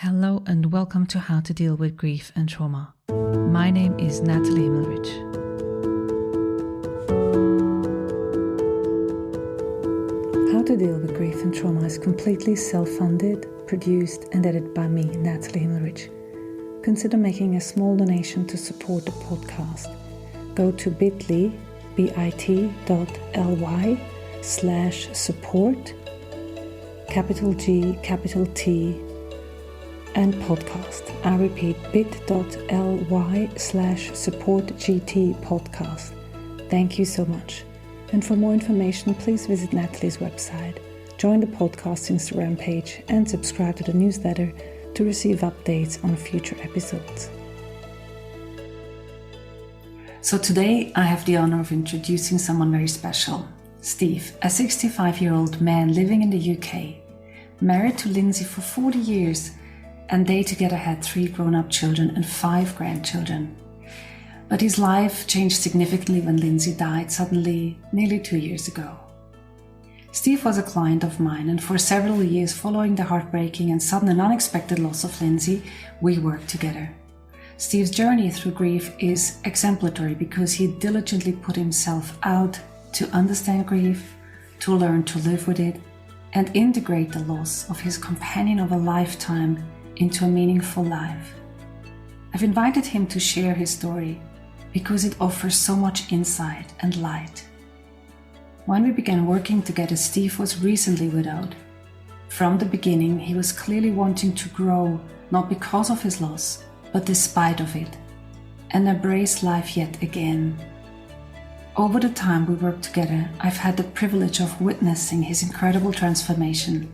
Hello and welcome to How to Deal with Grief and Trauma. My name is Natalie Himmelrich. How to Deal with Grief and Trauma is completely self-funded, produced and edited by me, Natalie Himmelrich. Consider making a small donation to support the podcast. Go to bit.ly/support, capital G, capital T, and podcast. I repeat, bit.ly/supportgt podcast. Thank you so much. And for more information, please visit Natalie's website, join the podcast Instagram page, and subscribe to the newsletter to receive updates on future episodes. So today I have the honor of introducing someone very special. Steve, a 65-year-old man living in the UK, married to Lindsay for 40 years, and they together had 3 grown-up children and 5 grandchildren. But his life changed significantly when Lindsay died suddenly nearly 2 years ago. Steve was a client of mine, and for several years following the heartbreaking and sudden and unexpected loss of Lindsay, we worked together. Steve's journey through grief is exemplary because he diligently put himself out to understand grief, to learn to live with it, and integrate the loss of his companion of a lifetime into a meaningful life. I've invited him to share his story because it offers so much insight and light. When we began working together, Steve was recently widowed. From the beginning, he was clearly wanting to grow, not because of his loss, but despite of it, and embrace life yet again. Over the time we worked together, I've had the privilege of witnessing his incredible transformation,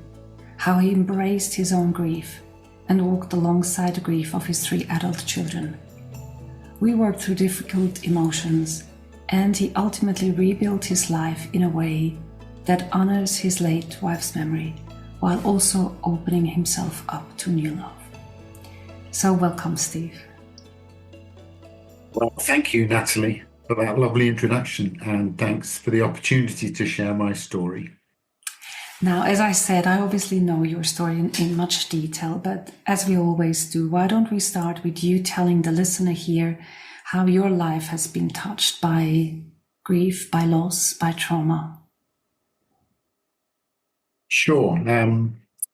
how he embraced his own grief and walked alongside the grief of his 3 adult children. We worked through difficult emotions, and he ultimately rebuilt his life in a way that honors his late wife's memory, while also opening himself up to new love. So welcome, Steve. Well, thank you, Natalie, for that lovely introduction, and thanks for the opportunity to share my story. Now, as I said, I obviously know your story in much detail, but as we always do, why don't we start with you telling the listener here how your life has been touched by grief, by loss, by trauma? Sure.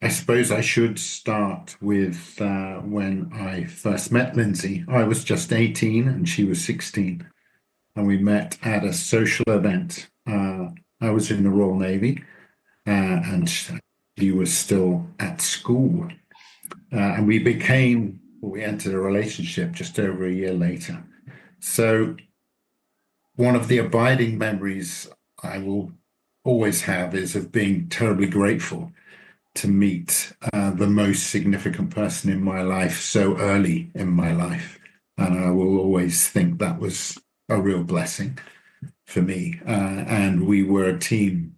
I suppose I should start with when I first met Lindsay. I was just 18 and she was 16, and we met at a social event. I was in the Royal Navy. And he was still at school. And we entered a relationship just over a year later. So one of the abiding memories I will always have is of being terribly grateful to meet the most significant person in my life so early in my life. And I will always think that was a real blessing for me. And we were a team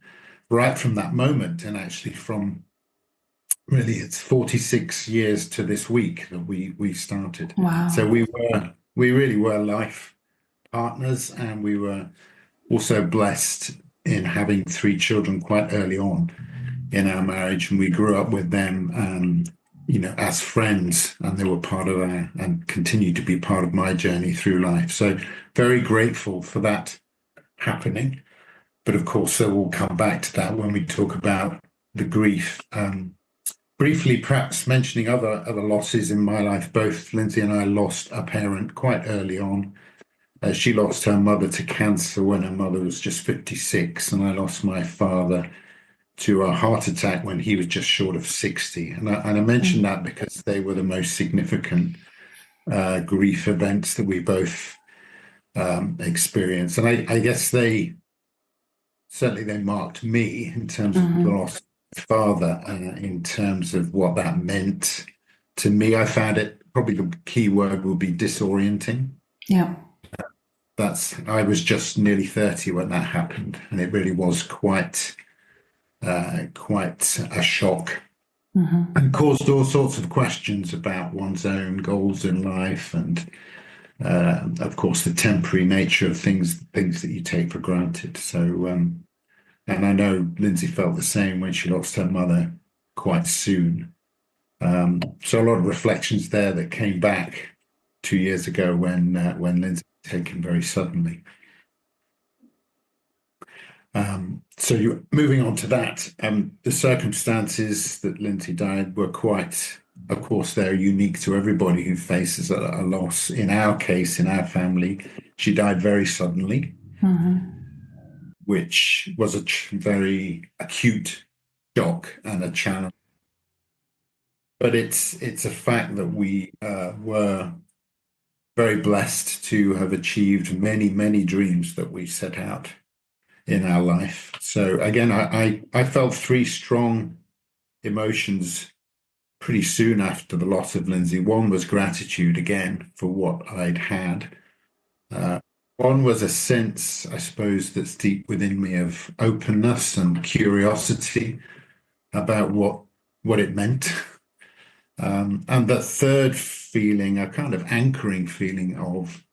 right from that moment, and actually from really it's 46 years to this week that we started. Wow. So we really were life partners, and we were also blessed in having 3 children quite early on in our marriage, and we grew up with them as friends, and they were part of and continue to be part of my journey through life. So very grateful for that happening. But of course, so we'll come back to that when we talk about the grief. Briefly, perhaps mentioning other losses in my life. Both Lindsay and I lost a parent quite early on. She lost her mother to cancer when her mother was just 56, and I lost my father to a heart attack when he was just short of 60. And I mention that because they were the most significant grief events that we both experienced. And I guess they marked me in terms of the loss of my father, in terms of what that meant to me. I found it, probably the key word will be disorienting. Yeah. I was just nearly 30 when that happened, and it really was quite a shock, and caused all sorts of questions about one's own goals in life, and of course the temporary nature of things that you take for granted. So and I know Lindsay felt the same when she lost her mother quite soon So a lot of reflections there that came back 2 years ago when Lindsay was taken very suddenly. So you moving on to that, the circumstances that Lindsay died were quite, of course, they're unique to everybody who faces a loss. In our case, in our family, she died very suddenly, which was a very acute shock and a challenge. But it's a fact that we were very blessed to have achieved many, many dreams that we set out in our life. So again, I felt three strong emotions pretty soon after the loss of Lindsay. One was gratitude again for what I'd had. One was a sense, I suppose, that's deep within me of openness and curiosity about what it meant. And the third feeling, a kind of anchoring feeling of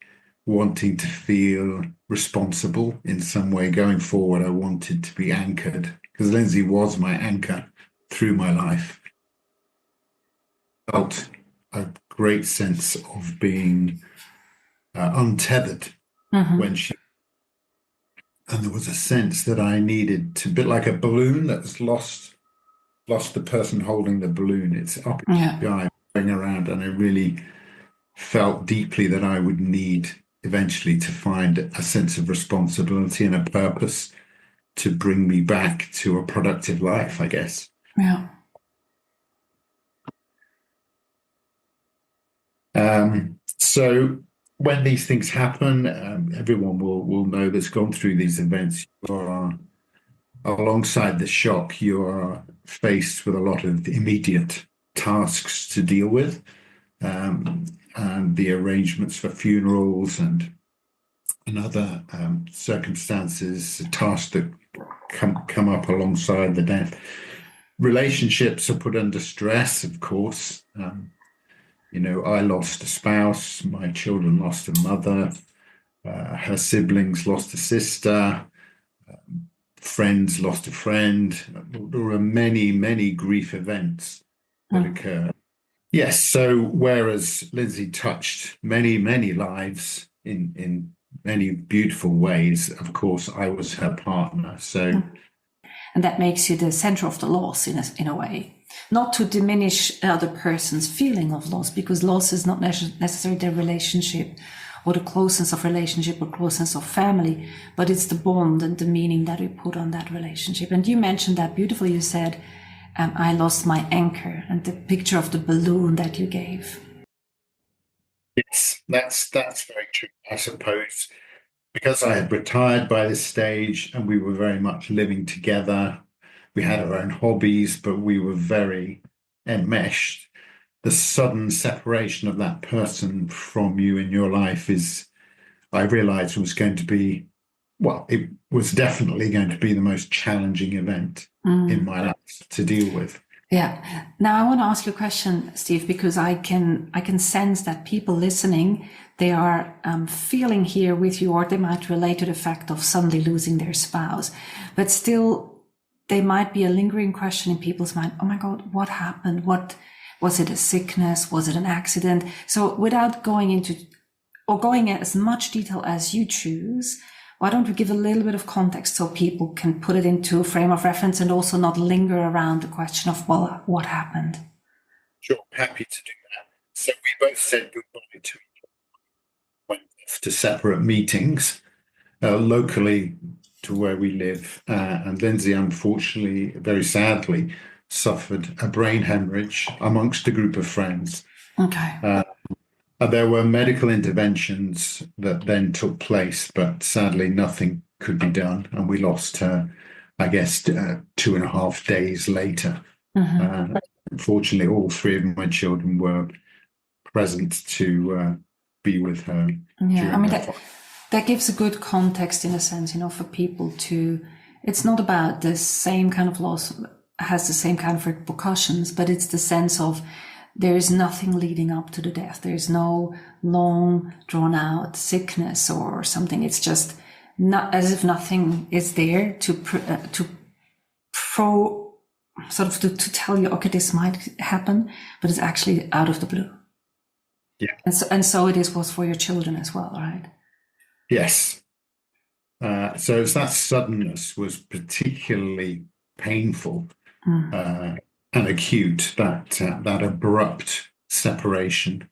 wanting to feel responsible in some way going forward. I wanted to be anchored because Lindsay was my anchor through my life. Felt a great sense of being untethered when she, and there was a sense that I needed to, a bit like a balloon that's lost the person holding the balloon. It's up in the sky, going around, and I really felt deeply that I would need eventually to find a sense of responsibility and a purpose to bring me back to a productive life, I guess. Yeah. So when these things happen, everyone will know that's gone through these events. You are, alongside the shock, you are faced with a lot of immediate tasks to deal with, and the arrangements for funerals and other circumstances, tasks that come up alongside the death. Relationships are put under stress, of course. I lost a spouse, my children lost a mother, her siblings lost a sister, friends lost a friend. There were many, many grief events that occurred. Yes, so whereas Lindsay touched many, many lives in many beautiful ways, of course, I was her partner. So, and that makes you the center of the loss in a way. Not to diminish the other person's feeling of loss, because loss is not necessarily the relationship or the closeness of relationship or closeness of family, but it's the bond and the meaning that we put on that relationship. And you mentioned that beautifully. You said, I lost my anchor, and the picture of the balloon that you gave. Yes, that's very true. I suppose because I had retired by this stage and we were very much living together, we had our own hobbies, but we were very enmeshed. The sudden separation of that person from you in your life I realized was going to be, well, it was definitely going to be the most challenging event in my life to deal with. Yeah. Now I want to ask you a question, Steve, because I can sense that people listening, they are feeling here with you, or they might relate to the fact of suddenly losing their spouse, but still there might be a lingering question in people's mind. Oh my God, what happened? What was it? A sickness? Was it an accident? So without going into as much detail as you choose, why don't we give a little bit of context so people can put it into a frame of reference and also not linger around the question of, well, what happened? Sure, happy to do that. So we both said goodbye to each other, went off to separate meetings locally to where we live. And Lindsay, unfortunately, very sadly, suffered a brain hemorrhage amongst a group of friends. Okay. There were medical interventions that then took place, but sadly nothing could be done. And we lost her, I guess, 2.5 days later. Unfortunately, all three of my children were present to be with her. Yeah, I mean, that gives a good context in a sense, for people to, it's not about the same kind of loss, has the same kind of repercussions, but it's the sense of there is nothing leading up to the death. There's no long drawn out sickness or something. It's just not as if nothing is there to sort of to tell you, okay, this might happen, but it's actually out of the blue. Yeah. And so it was for your children as well, right? Yes. So that suddenness was particularly painful and acute, that abrupt separation,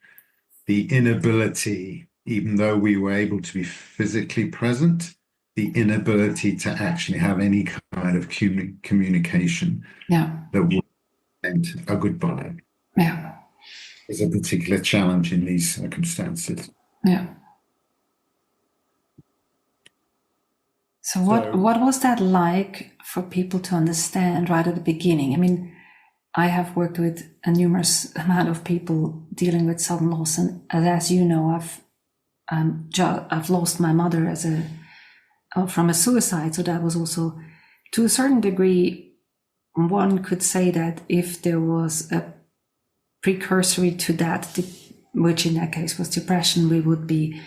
the inability, even though we were able to be physically present, the inability to actually have any kind of communication that would end a goodbye. Yeah. Is a particular challenge in these circumstances. Yeah. So what was that like for people to understand right at the beginning? I mean, I have worked with a numerous amount of people dealing with sudden loss, and as you know, I've lost my mother from a suicide. So that was also, to a certain degree, one could say that if there was a precursory to that, which in that case was depression, we would be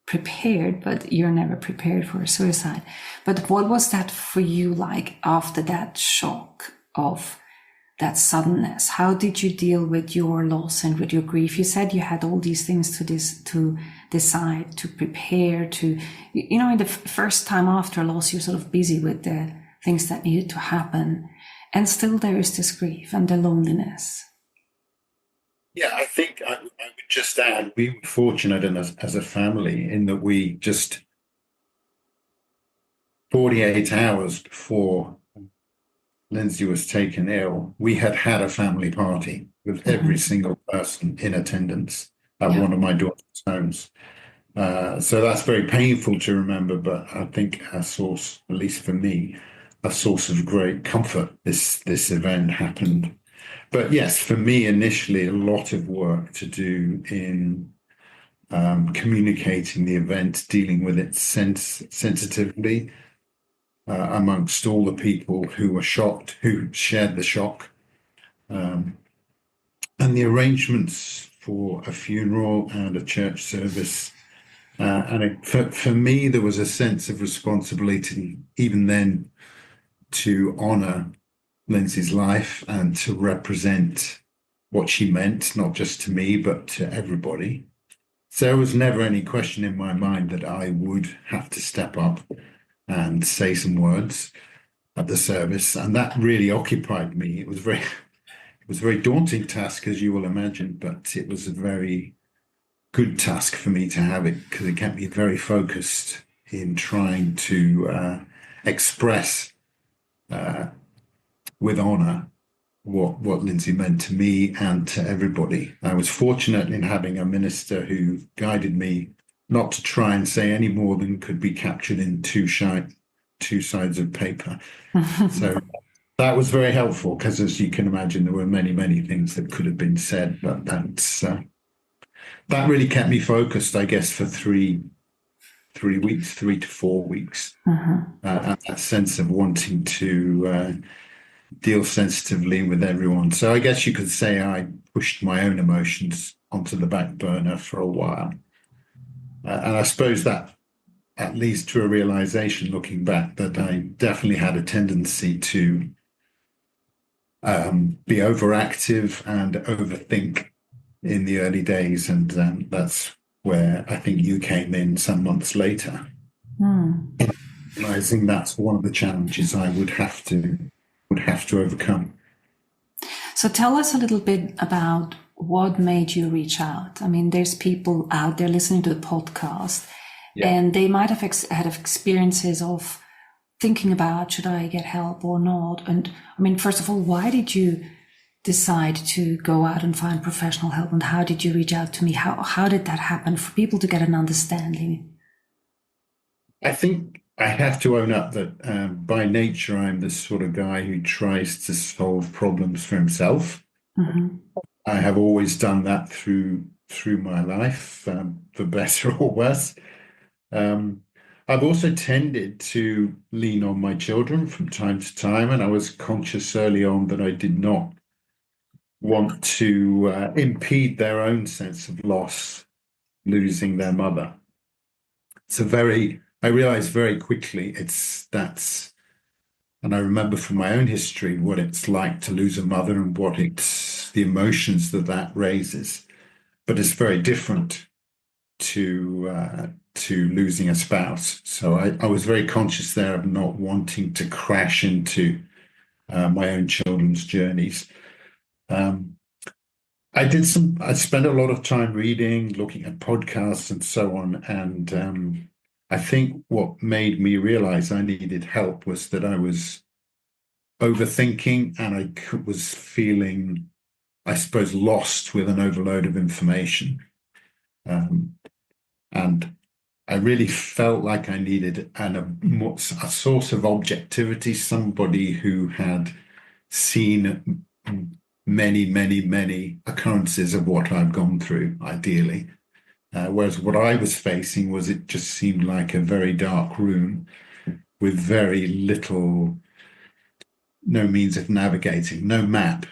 prepared, but you're never prepared for a suicide. But what was that for you like after that shock of that suddenness? How did you deal with your loss and with your grief? You said you had all these things to decide, to prepare, to, in the first time after loss, you're sort of busy with the things that needed to happen. And still there is this grief and the loneliness. Yeah, I think I would just add, we were fortunate as a family in that we just 48 hours before Lindsay was taken ill, we had a family party with every single person in attendance at one of my daughter's homes. So that's very painful to remember, but I think a source, at least for me, a source of great comfort. This event happened. But yes, for me, initially, a lot of work to do in communicating the event, dealing with it sensitively amongst all the people who were shocked, who shared the shock, and the arrangements for a funeral and a church service. For me, there was a sense of responsibility, even then, to honour Lindsay's life and to represent what she meant, not just to me, but to everybody. So there was never any question in my mind that I would have to step up and say some words at the service. And that really occupied me. It was a very daunting task, as you will imagine, but it was a very good task for me to have it because it kept me very focused in trying to express with honour what Lindsay meant to me and to everybody. I was fortunate in having a minister who guided me not to try and say any more than could be captured in two sides of paper. So that was very helpful because, as you can imagine, there were many, many things that could have been said, but that really kept me focused, I guess, for 3 weeks, 3 to 4 weeks. And that sense of wanting to deal sensitively with everyone. So I guess you could say I pushed my own emotions onto the back burner for a while. And I suppose that at least to a realization looking back that I definitely had a tendency to be overactive and overthink in the early days. And that's where I think you came in some months later. Realizing that's one of the challenges I would have to overcome. So tell us a little bit about what made you reach out. I mean, there's people out there listening to the podcast, and they might have had experiences of thinking about, should I get help or not? And I mean, first of all, why did you decide to go out and find professional help, and how did you reach out to me? How did that happen for people to get an understanding? I think I have to own up that by nature, I'm the sort of guy who tries to solve problems for himself. I have always done that through my life, for better or worse. I've also tended to lean on my children from time to time, and I was conscious early on that I did not want to impede their own sense of loss, losing their mother. I realized very quickly that's And I remember from my own history what it's like to lose a mother and what it's the emotions that that raises. But it's very different to losing a spouse. So I was very conscious there of not wanting to crash into my own children's journeys. Um, I spent a lot of time reading, looking at podcasts and so on. And I think what made me realize I needed help was that I was overthinking and was feeling, I suppose, lost with an overload of information. Um, and I really felt like I needed a source of objectivity, somebody who had seen many, many, many occurrences of what I've gone through, ideally. Whereas what I was facing was it just seemed like a very dark room with very little, no means of navigating, no map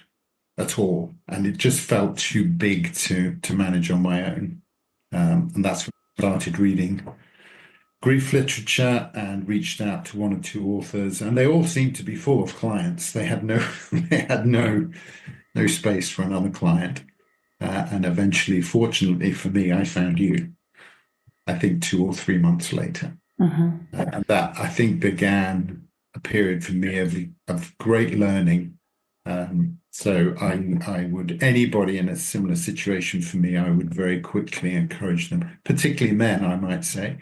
at all. And it just felt too big to manage on my own. And that's when I started reading grief literature and reached out to one or two authors, and they all seemed to be full of clients. They had no they had no space for another client. And eventually, fortunately for me, I found you, I think 2 or 3 months later. And that, I think, began a period for me of great learning. So I would, anybody in a similar situation for me, I would very quickly encourage them, particularly men, I might say,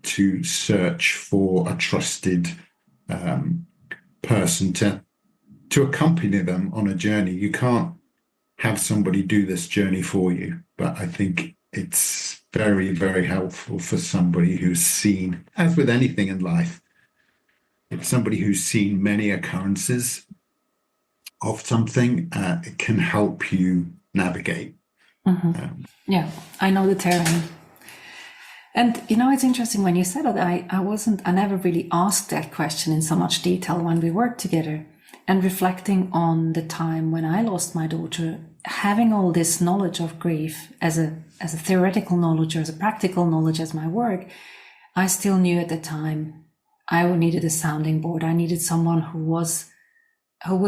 to search for a trusted person to accompany them on a journey. You can't have somebody do this journey for you, but I think it's very, very helpful for somebody who's seen, as with anything in life, if somebody who's seen many occurrences of something, it can help you navigate. Yeah, I know the terrain. And it's interesting when you said that I never really asked that question in so much detail when we worked together. And reflecting on the time when I lost my daughter, having all this knowledge of grief as a theoretical knowledge or as a practical knowledge as my work, I still knew at the time I needed a sounding board. I needed someone who was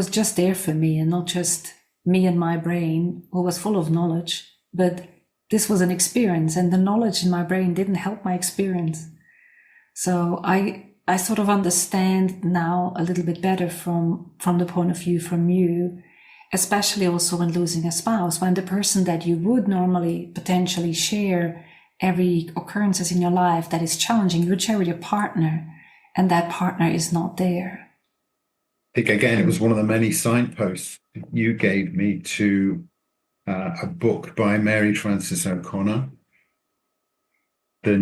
just there for me, and not just me and my brain, who was full of knowledge, but this was an experience, and the knowledge in my brain didn't help my experience. So I sort of understand now a little bit better from the point of view from you, especially also when losing a spouse, when the person that you would normally potentially share every occurrences in your life that is challenging, you would share with your partner, and that partner is not there. I think, again, it was one of the many signposts you gave me to a book by Mary Frances O'Connor, the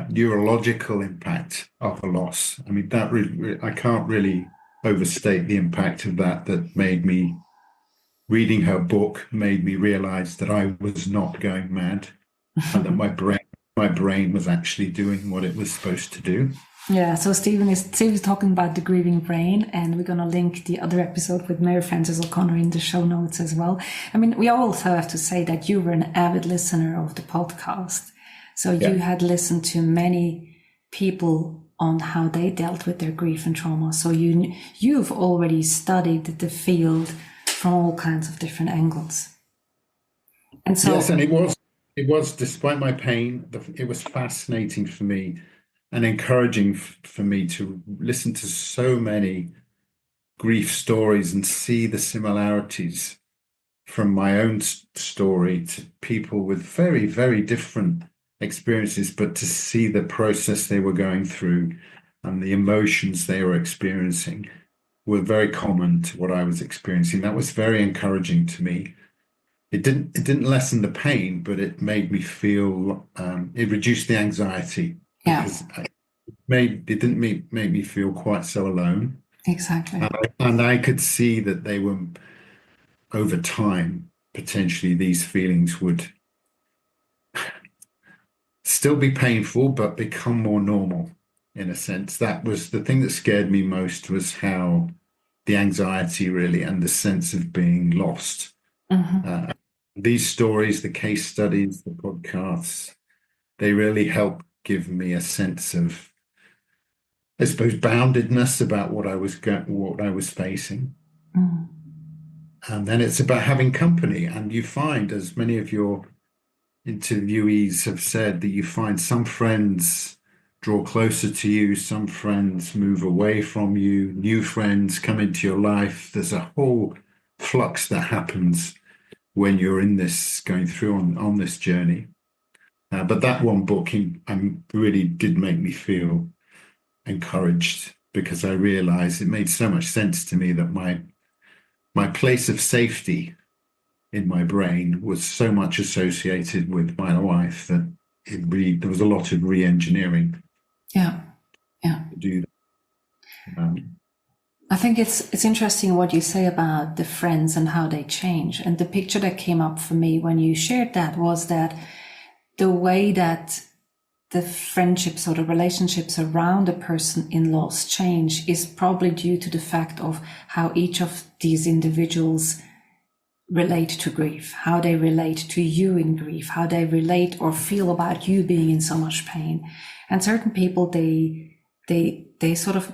neurological impact of a loss. I mean, that really, I can't really overstate the impact of that made me, reading her book made me realize that I was not going mad and that my brain was actually doing what it was supposed to do. Yeah, so Steve is talking about the grieving brain, and we're going to link the other episode with Mary Frances O'Connor in the show notes as well. I mean, we also have to say that you were an avid listener of the podcast. So you had listened to many people on how they dealt with their grief and trauma. So you've already studied the field from all kinds of different angles. And so, yes, and it was despite my pain, it was fascinating for me and encouraging for me to listen to so many grief stories and see the similarities from my own story to people with very, very different experiences, but to see the process they were going through and the emotions they were experiencing were very common to what I was experiencing. That was very encouraging to me. It didn't lessen the pain, but it made me feel, it reduced the anxiety. Because it didn't make me feel quite so alone. Exactly. And I could see that they were, over time, potentially these feelings would still be painful, but become more normal in a sense. That was the thing that scared me most, was how the anxiety really and the sense of being lost. These stories, the case studies, the podcasts, they really help give me a sense of I suppose, boundedness about what I was facing. Mm. And then it's about having company. And you find, as many of your interviewees have said, that you find some friends draw closer to you, some friends move away from you, new friends come into your life. There's a whole flux that happens when you're in this, going through on this journey. But that one book really did make me feel encouraged, because I realized it made so much sense to me that my place of safety in my brain was so much associated with my wife that there was a lot of re-engineering Yeah. Yeah. to do that. I think it's interesting what you say about the friends and how they change. And the picture that came up for me when you shared that was that the way that the friendships or the relationships around a person in loss change is probably due to the fact of how each of these individuals relate to grief, how they relate to you in grief, how they relate or feel about you being in so much pain. And certain people, they sort of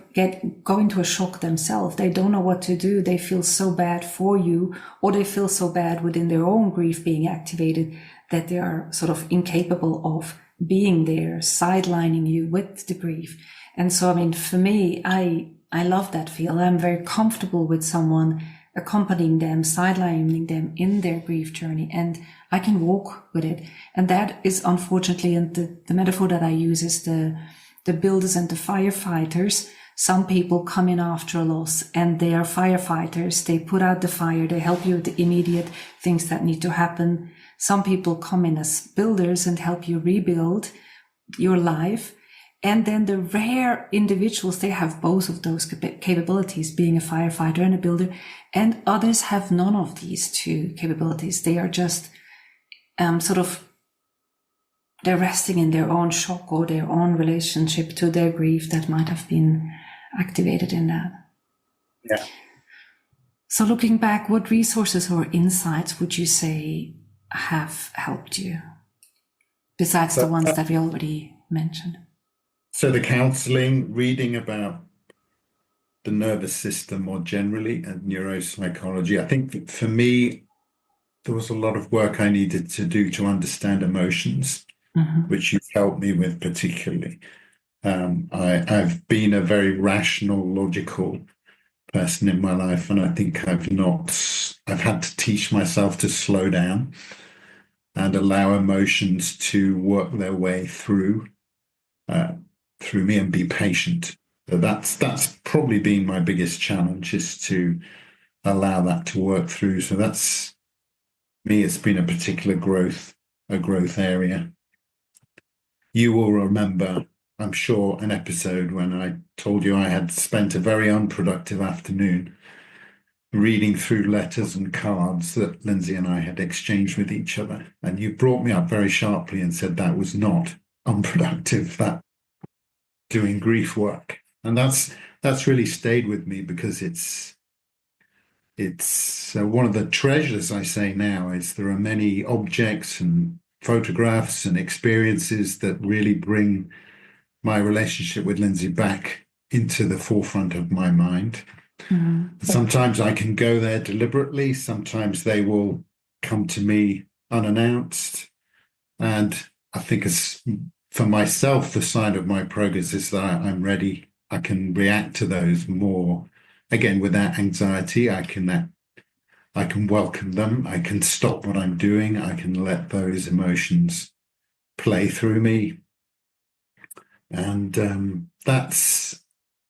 go into a shock themselves. They don't know what to do. They feel so bad for you, or they feel so bad within their own grief being activated that they are sort of incapable of being there, sidelining you with the grief. And so, I mean, for me, I love that feel. I'm very comfortable with someone accompanying them, sidelining them in their grief journey, and I can walk with it. And that is unfortunately, and the metaphor that I use is the builders and the firefighters. Some people come in after a loss and they are firefighters. They put out the fire. They help you with the immediate things that need to happen. Some people come in as builders and help you rebuild your life. And then the rare individuals, they have both of those capabilities, being a firefighter and a builder, and others have none of these two capabilities. They are just they're resting in their own shock or their own relationship to their grief that might have been activated in that. Yeah. So looking back, what resources or insights would you say have helped you, besides the ones that we already mentioned? So the counseling, reading about the nervous system more generally and neuropsychology. I think for me, there was a lot of work I needed to do to understand emotions, which you've helped me with particularly. I've been a very rational, logical person in my life, and I think I've had to teach myself to slow down and allow emotions to work their way through me and be patient. So that's probably been my biggest challenge, is to allow that to work through. So that's me. It's been a particular growth area. You will remember, I'm sure, an episode when I told you I had spent a very unproductive afternoon reading through letters and cards that Lindsay and I had exchanged with each other. And you brought me up very sharply and said that was not unproductive, that doing grief work. And that's really stayed with me, because it's one of the treasures, I say now, is there are many objects and photographs and experiences that really bring my relationship with Lindsay back into the forefront of my mind. Sometimes I can go there deliberately. Sometimes they will come to me unannounced. And I think for myself, the sign of my progress is that I'm ready. I can react to those more, again, without anxiety. I can welcome them. I can stop what I'm doing. I can let those emotions play through me. And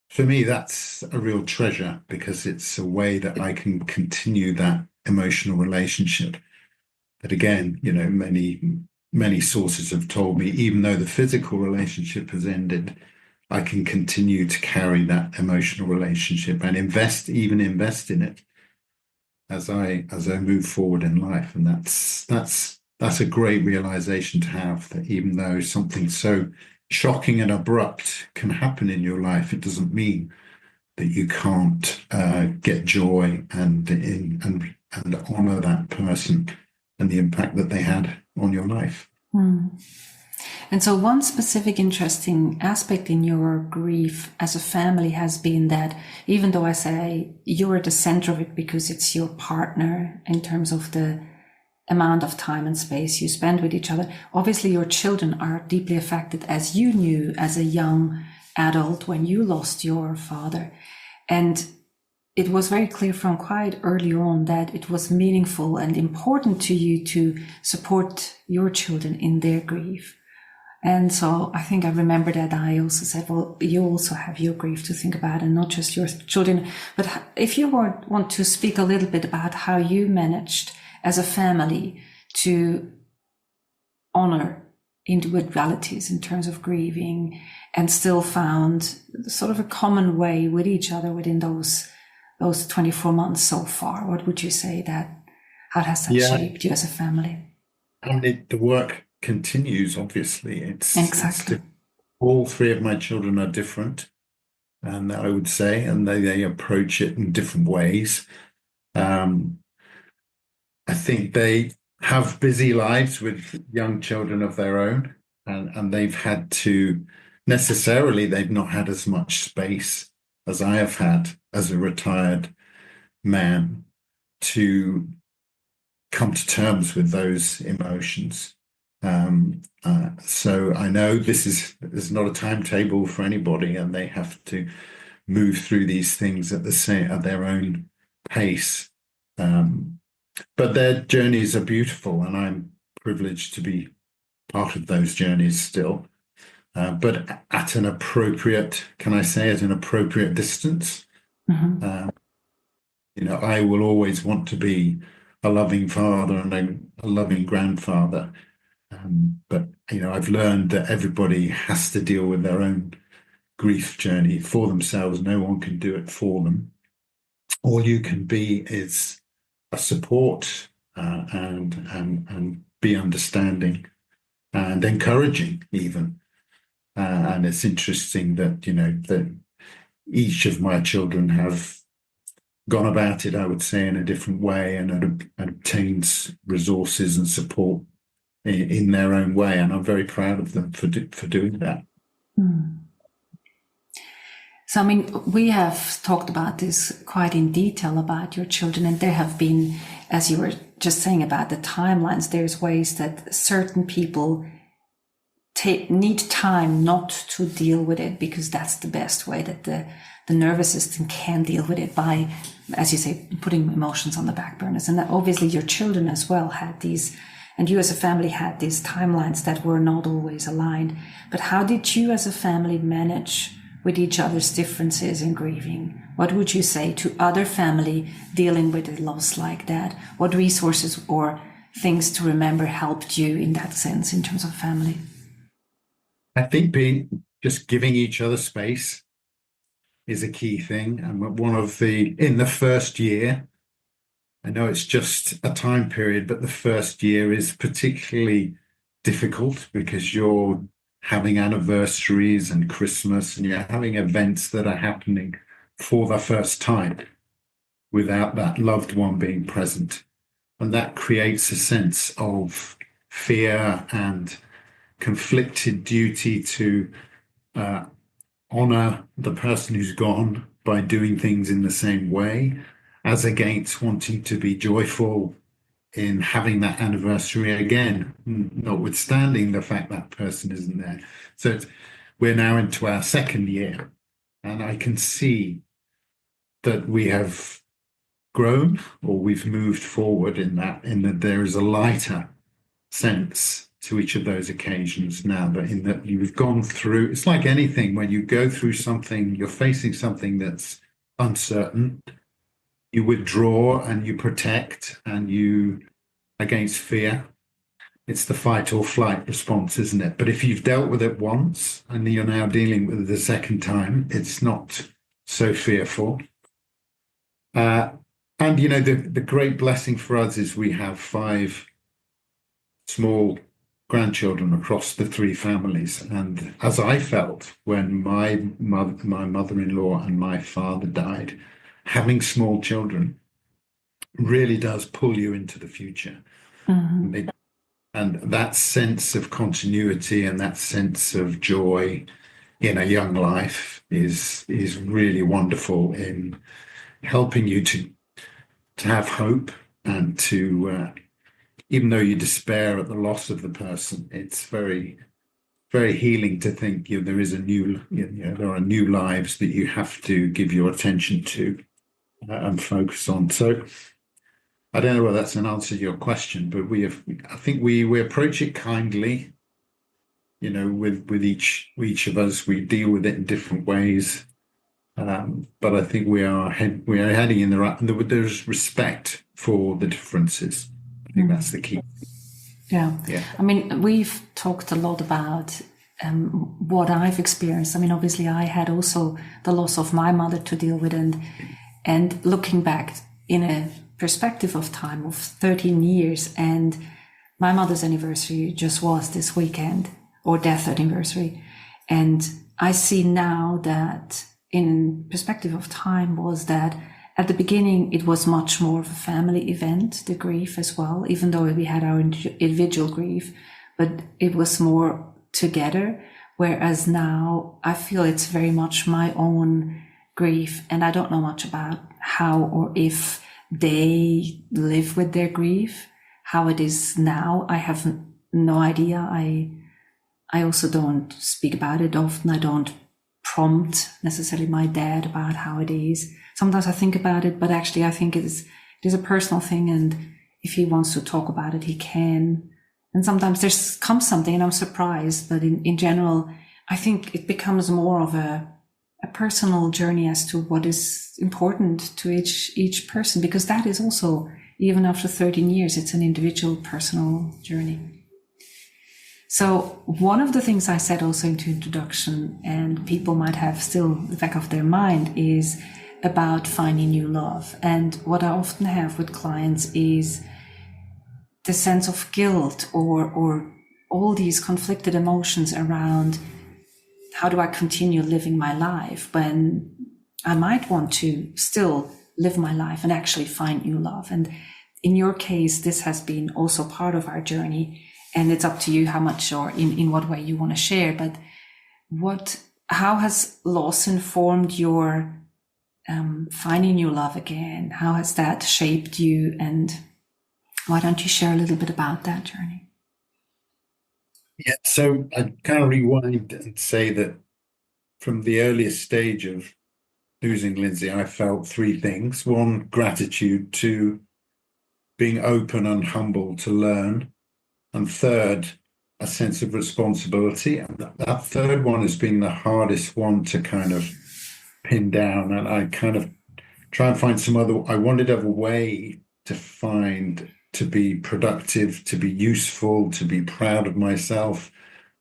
for me, that's a real treasure, because it's a way that I can continue that emotional relationship. But again, many sources have told me, even though the physical relationship has ended, I can continue to carry that emotional relationship and invest in it as I move forward in life. And that's a great realization to have, that even though something so shocking and abrupt can happen in your life, it doesn't mean that you can't get joy and honor that person and the impact that they had on your life. And so, one specific interesting aspect in your grief as a family has been that even though I say you're at the center of it because it's your partner in terms of the amount of time and space you spend with each other, obviously your children are deeply affected, as you knew as a young adult when you lost your father. And it was very clear from quite early on that it was meaningful and important to you to support your children in their grief. And so I think I remember that I also said, well, you also have your grief to think about and not just your children. But if you want to speak a little bit about how you managed as a family to honor individualities in terms of grieving and still found sort of a common way with each other within those 24 months so far, what would you say how has that shaped you as a family? And the work continues, obviously. Exactly. All three of my children are different, and I would say, and they approach it in different ways. I think they have busy lives with young children of their own, and they've not had as much space as I have had as a retired man to come to terms with those emotions. So I know there's not a timetable for anybody, and they have to move through these things at their own pace. But their journeys are beautiful, and I'm privileged to be part of those journeys still. But at an appropriate, can I say, at an appropriate distance. Mm-hmm. I will always want to be a loving father and a loving grandfather. But I've learned that everybody has to deal with their own grief journey for themselves. No one can do it for them. All you can be is a support and be understanding and encouraging even. And it's interesting that that each of my children have gone about it, I would say, in a different way and obtains resources and support in their own way, and I'm very proud of them for doing that. Mm. So, I mean, we have talked about this quite in detail about your children, and there have been, as you were just saying about the timelines, there's ways that certain people need time not to deal with it because that's the best way that the nervous system can deal with it by, as you say, putting emotions on the back burners. And that obviously your children as well had these, and you as a family had these timelines that were not always aligned. But how did you as a family manage with each other's differences in grieving? What would you say to other family dealing with a loss like that? What resources or things to remember helped you in that sense in terms of family? I think just giving each other space is a key thing. And in the first year, I know it's just a time period, but the first year is particularly difficult because you're having anniversaries and Christmas, and you're having events that are happening for the first time without that loved one being present. And that creates a sense of fear and conflicted duty to honor the person who's gone by doing things in the same way, as against wanting to be joyful in having that anniversary again, notwithstanding the fact that person isn't there. So we're now into our second year, and I can see that we have grown, or we've moved forward in that there is a lighter sense to each of those occasions now, but in that you've gone through, it's like anything, when you go through something, you're facing something that's uncertain, you withdraw and you protect and you, against fear. It's the fight or flight response, isn't it? But if you've dealt with it once and you're now dealing with it the second time, it's not so fearful. And the great blessing for us is we have 5 small grandchildren across the 3 families. And as I felt when my mother-in-law and my father died, having small children really does pull you into the future. Mm-hmm. And that sense of continuity and that sense of joy in a young life is really wonderful in helping you to have hope and to even though you despair at the loss of the person, it's very healing to think there is a new there are new lives that you have to give your attention to and focus on. So I don't know whether that's an answer to your question, but I think we approach it kindly. With each of us, we deal with it in different ways. But I think we are heading in the right. There's respect for the differences. I think that's the key. Yeah. Yeah. I mean, we've talked a lot about what I've experienced. I mean, obviously, I had also the loss of my mother to deal with, and looking back in a perspective of time of 13 years, and my mother's anniversary just was this weekend, or death anniversary, and I see now that in perspective of time was that at the beginning it was much more of a family event, the grief as well, even though we had our individual grief, but it was more together, whereas now I feel it's very much my own grief, and I don't know much about how or if they live with their grief, how it is now. I have no idea. I also don't speak about it often. I don't prompt necessarily my dad about how it is. Sometimes I think about it, but actually I think it is a personal thing, and if he wants to talk about it, he can. And sometimes there's comes something and I'm surprised, but in general, I think it becomes more of a personal journey as to what is important to each person, because that is also, even after 13 years, it's an individual personal journey. So one of the things I said also into introduction, and people might have still the back of their mind, is about finding new love. And what I often have with clients is the sense of guilt or all these conflicted emotions around how do I continue living my life when I might want to still live my life and actually find new love. And in your case, this has been also part of our journey, and it's up to you how much or in what way you want to share. But how has loss informed your finding new love again? How has that shaped you? And why don't you share a little bit about that journey? Yeah, so I kind of rewind and say that from the earliest stage of losing Lindsay, I felt three things. One, gratitude. Two, being open and humble to learn. And third, a sense of responsibility. And that third one has been the hardest one to kind of pin down. And I kind of try and find I wanted to have a way to be productive, to be useful, to be proud of myself.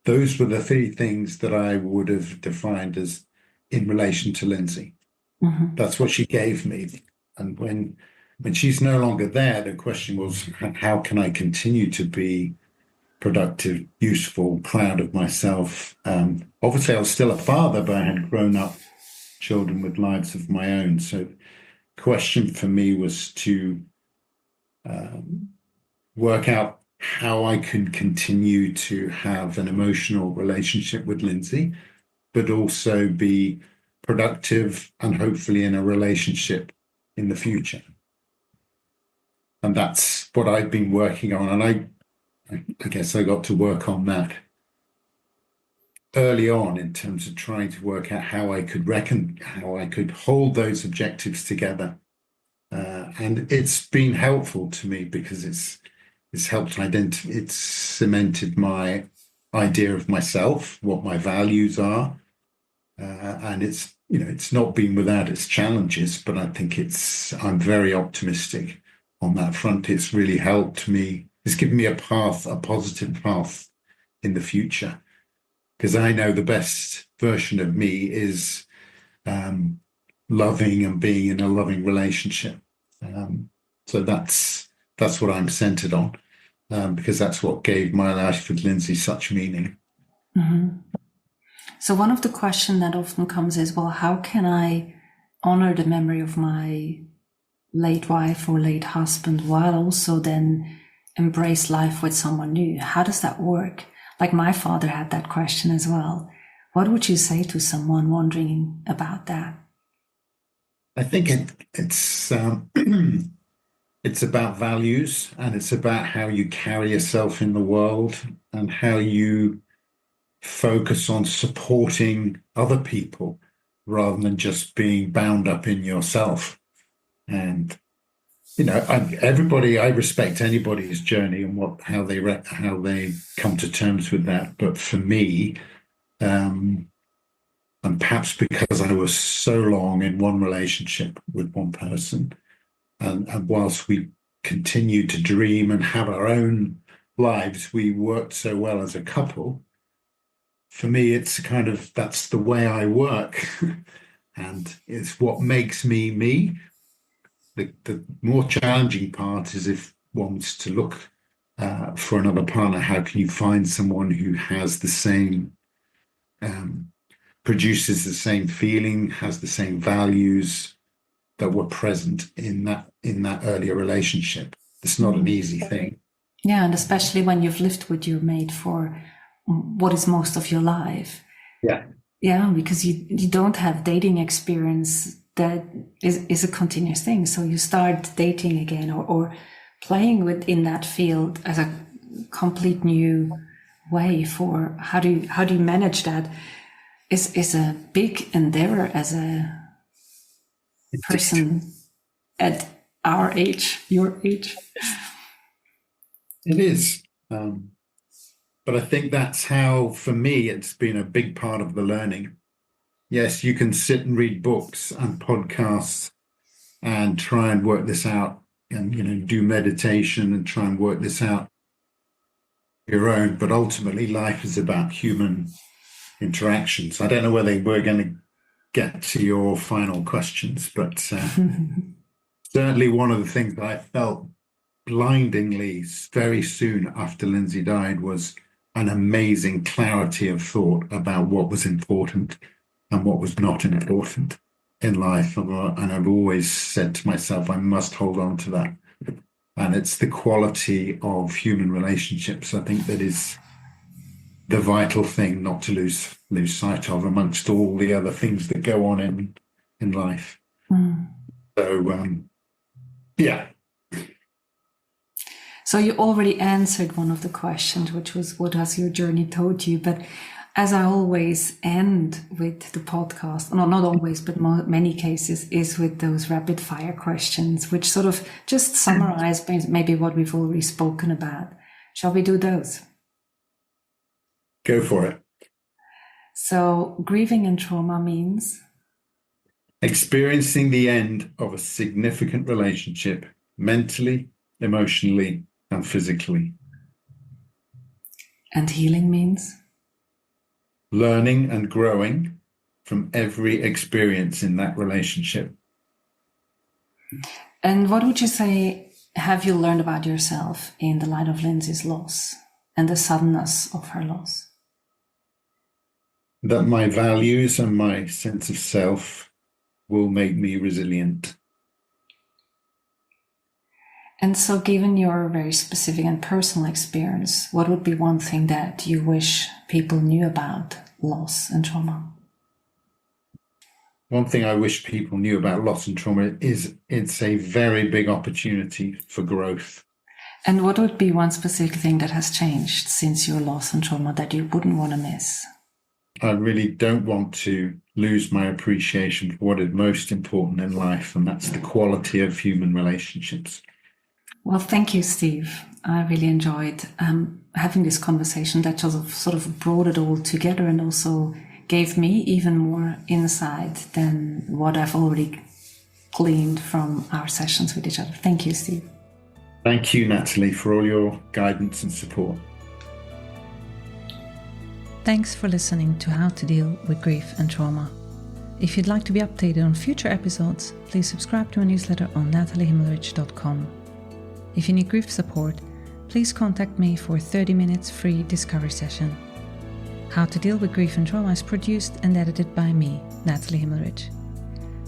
Those were the three things that I would have defined as in relation to Lindsay. Mm-hmm. That's what she gave me. And when she's no longer there, the question was, how can I continue to be productive, useful, proud of myself? Obviously, I was still a father, but I had grown up children with lives of my own. So the question for me was to work out how I can continue to have an emotional relationship with Lindsay, but also be productive and hopefully in a relationship in the future. And that's what I've been working on. And I guess I got to work on that early on in terms of trying to work out how I could hold those objectives together. And it's been helpful to me because it's helped it's cemented my idea of myself, what my values are. And it's not been without its challenges, but I think I'm very optimistic on that front. It's really helped me. It's given me a positive path in the future, because I know the best version of me is loving and being in a loving relationship. So that's what I'm centered on, because that's what gave my life with Lindsay such meaning. Mm-hmm. So one of the questions that often comes is, well, how can I honor the memory of my late wife or late husband while also then embrace life with someone new? How does that work? Like my father had that question as well. What would you say to someone wondering about that? I think it's it's about values, and it's about how you carry yourself in the world and how you focus on supporting other people rather than just being bound up in yourself. And I respect anybody's journey and how they come to terms with that. But for me, and perhaps because I was so long in one relationship with one person, and whilst we continued to dream and have our own lives, we worked so well as a couple. For me, it's that's the way I work, and it's what makes me me. The more challenging part is if one wants to look for another partner, how can you find someone who has the same, produces the same feeling, has the same values that were present in that earlier relationship? It's not an easy thing. Yeah, and especially when you've lived with your mate for what is most of your life. Yeah. Yeah, because you don't have dating experience that is a continuous thing. So you start dating again or playing within that field as a complete new way for how do you manage that is a big endeavor as a person at our age, your age. It is. But I think that's how, for me, it's been a big part of the learning. Yes, you can sit and read books and podcasts and try and work this out and, do meditation and try and work this out your own. But ultimately, life is about human interactions. I don't know whether we're going to get to your final questions, but certainly one of the things that I felt blindingly very soon after Lindsay died was an amazing clarity of thought about what was important and what was not important in life. And I've always said to myself, I must hold on to that. And it's the quality of human relationships, I think, that is the vital thing not to lose sight of amongst all the other things that go on in life. So, yeah. So you already answered one of the questions, which was, what has your journey taught you? But as I always end with the podcast, no, not always, but many cases, is with those rapid fire questions, which sort of just summarize maybe what we've already spoken about. Shall we do those? Go for it. So grieving and trauma means? Experiencing the end of a significant relationship, mentally, emotionally, and physically. And healing means? Learning and growing from every experience in that relationship. And what would you say have you learned about yourself in the light of Lindsay's loss and the suddenness of her loss? That my values and my sense of self will make me resilient. And so, given your very specific and personal experience, what would be one thing that you wish people knew about loss and trauma? One thing I wish people knew about loss and trauma is it's a very big opportunity for growth. And what would be one specific thing that has changed since your loss and trauma that you wouldn't want to miss? I really don't want to lose my appreciation for what is most important in life, and that's the quality of human relationships. Well, thank you, Steve. I really enjoyed having this conversation that sort of brought it all together and also gave me even more insight than what I've already gleaned from our sessions with each other. Thank you, Steve. Thank you, Natalie, for all your guidance and support. Thanks for listening to How to Deal with Grief and Trauma. If you'd like to be updated on future episodes, please subscribe to our newsletter on nataliehimmelrich.com. If you need grief support, please contact me for a 30 minutes free discovery session. How to Deal with Grief and Trauma is produced and edited by me, Natalie Himmelrich.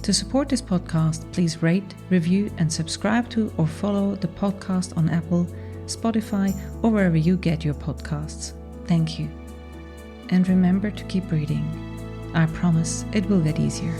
To support this podcast, please rate, review, and subscribe to or follow the podcast on Apple, Spotify, or wherever you get your podcasts. Thank you. And remember to keep reading. I promise it will get easier.